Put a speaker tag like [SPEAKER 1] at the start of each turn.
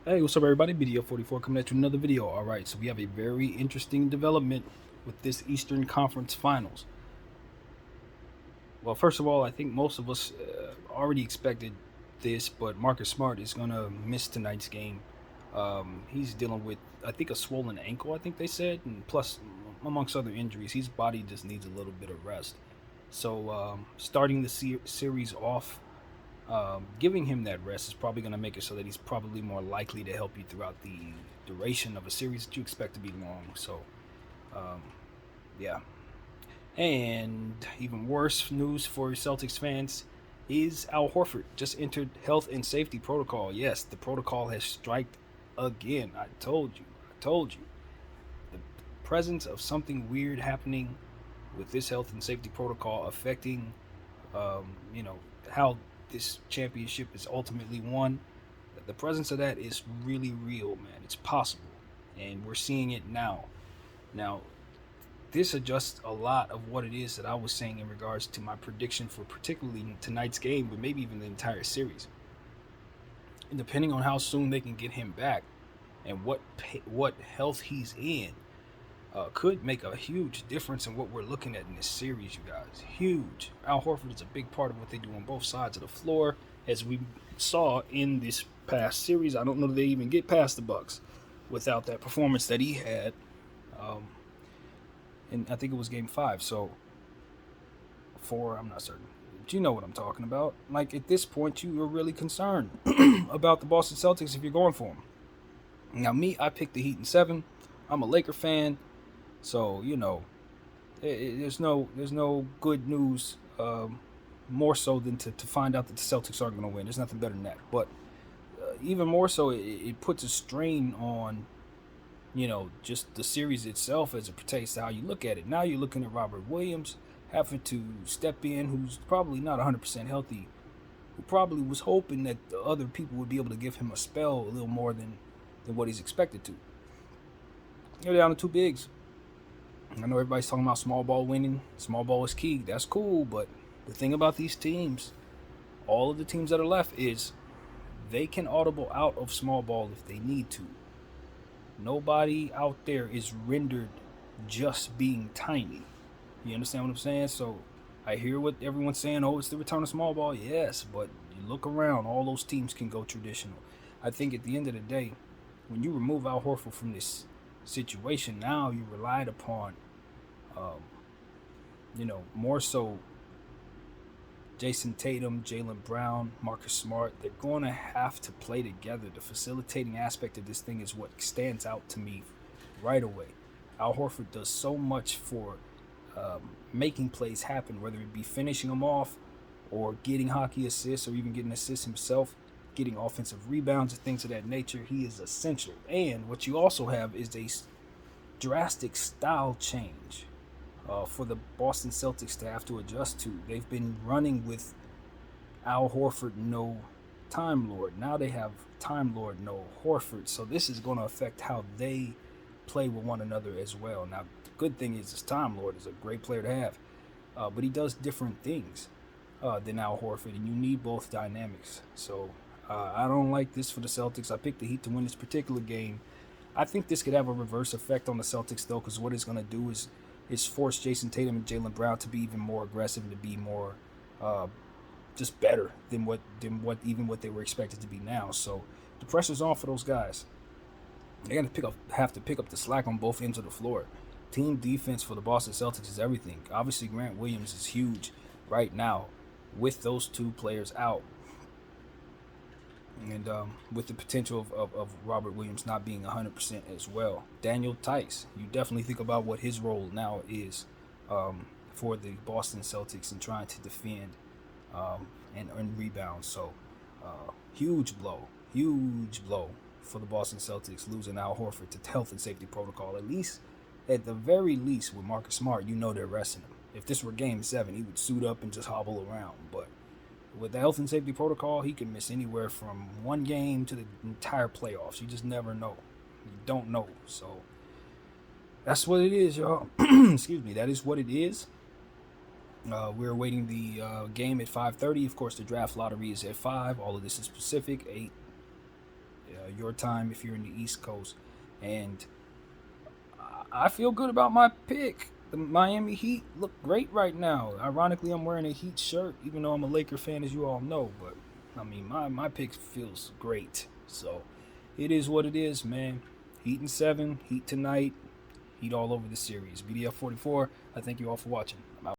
[SPEAKER 1] Hey, what's up, everybody? BDO 44 coming at you with another video. All right, so we have a very interesting development with this Eastern Conference Finals. Well, first of all, I think most of us already expected this, but Marcus Smart is going to miss tonight's game. He's dealing with, I think, a swollen ankle, I think they said, and plus, amongst other injuries, his body just needs a little bit of rest. So, starting the series off, giving him that rest is probably going to make it so that he's probably more likely to help you throughout the duration of a series that you expect to be long. So, um, yeah. And even worse news for Celtics fans is Al Horford just entered health and safety protocol. Yes, the protocol has striked again. I told you. I told you. The presence of something weird happening with this health and safety protocol affecting, um, you know, how this championship is ultimately won. The presence of that is really real, man. It's possible, and we're seeing it now. Now, this adjusts a lot of what it is that I was saying in regards to my prediction for particularly tonight's game, but maybe even the entire series. And depending on how soon they can get him back and what health he's in, could make a huge difference in what we're looking at in this series, you guys. Huge. Al Horford is a big part of what they do on both sides of the floor, as we saw in this past series. I don't know if they even get past the Bucks without that performance that he had. Um, and I think it was Game 5. So 4, I'm not certain. But you know what I'm talking about. Like, at this point, you are really concerned about the Boston Celtics if you're going for them. Now, me, I picked the Heat in 7. I'm a Laker fan, so there's no good news, more so than to find out that the Celtics aren't going to win. There's nothing better than that. But even more so, it puts a strain on just the series itself as it pertains to how you look at it. Now you're looking at Robert Williams having to step in, who's probably not 100% healthy, who probably was hoping that the other people would be able to give him a spell a little more than what he's expected to. You're down to two bigs. I know everybody's talking about small ball winning. Small ball is key. That's cool, but the thing about these teams, all of the teams that are left, is they can audible out of small ball if they need to. Nobody out there is rendered just being tiny. You understand what I'm saying? So I hear what everyone's saying. Oh, it's the return of small ball. Yes, but you look around, all those teams can go traditional. I think at the end of the day, when you remove Al Horford from this situation, now you relied upon, um, more so Jason Tatum, Jaylen Brown, Marcus Smart. They're going to have to play together. The facilitating aspect of this thing is what stands out to me right away. Al Horford does so much for making plays happen, whether it be finishing them off or getting hockey assists or even getting assists himself, getting offensive rebounds and things of that nature. He is essential. And what you also have is a drastic style change for the Boston Celtics to have to adjust to. They've been running with Al Horford, no Time Lord. Now they have Time Lord, no Horford. So this is going to affect how they play with one another as well. Now, the good thing is Time Lord is a great player to have, but he does different things than Al Horford, and you need both dynamics. So I don't like this for the Celtics. I picked the Heat to win this particular game. I think this could have a reverse effect on the Celtics, though, because what it's going to do is force Jason Tatum and Jaylen Brown to be even more aggressive and to be more uh, just better than what they were expected to be now. So the pressure's on for those guys. They're gonna have to pick up the slack on both ends of the floor. Team defense for the Boston Celtics is everything. Obviously, Grant Williams is huge right now with those two players out, and with the potential of Robert Williams not being 100% as well. Daniel Tice, you definitely think about what his role now is for the Boston Celtics in trying to defend and rebound. So, huge blow for the Boston Celtics losing Al Horford to health and safety protocol. At the very least, with Marcus Smart, they're resting him. If this were Game 7, he would suit up and just hobble around. But with the health and safety protocol, he can miss anywhere from one game to the entire playoffs. You just never know. You don't know. So that's what it is, y'all. Excuse me. That is what it is. We're awaiting the game at 5:30. Of course, the draft lottery is at 5. All of this is Pacific. 8 your time if you're in the East Coast. And I feel good about my pick. The Miami Heat look great right now. Ironically, I'm wearing a Heat shirt, even though I'm a Laker fan, as you all know. But I mean, my pick feels great. So it is what it is, man. Heat in 7, Heat tonight, Heat all over the series. BDF 44. I thank you all for watching.